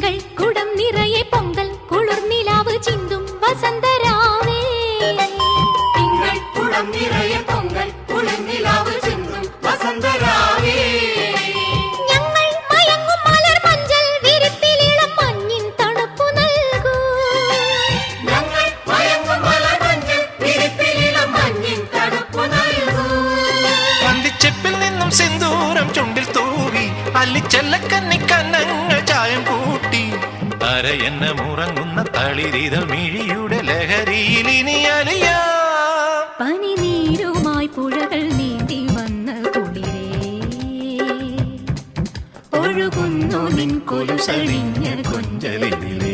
തിങ്കൾ കുടം നിറയെ പൊങ്കൽ കുളിർനിലാവ് ചിന്തും വസന്തരാവേ തിങ്കൾ കുടം നിറയെ പൊങ്കൽ കുളിർനിലാവ് ചിന്തും വസന്തരാവേ ഞങ്ങൾ മയങ്ങും മലർ മഞ്ചൽ വിരിപ്പിലിളം മഞ്ഞിൻ തണുപ്പു നൽകൂ ഞങ്ങൾ മയങ്ങും മലർ മഞ്ചൽ വിരിപ്പിലിളം മഞ്ഞിൻ തണുപ്പു നൽകൂ പന്തിച്ചെപ്പിൽ നിന്നും സിന്ദൂരം ചുണ്ടിൽ തൂവി അല്ലിച്ചെല്ലക്കന്നി കന്നങ്ങൾ ചായം കൂട്ടി അരയെന്ന മുറങ്ങുന്ന തളിരിതൾ മിഴിയുടെ ലഹരിയിൽ ഇനി അലിയാ പനിനീരുമായി പുഴകൾ നീന്തി വന്ന കുളിരേ ഒഴുകുന്നു നിൻ കൊലുസഴിഞ്ഞ കൊഞ്ചലിലേ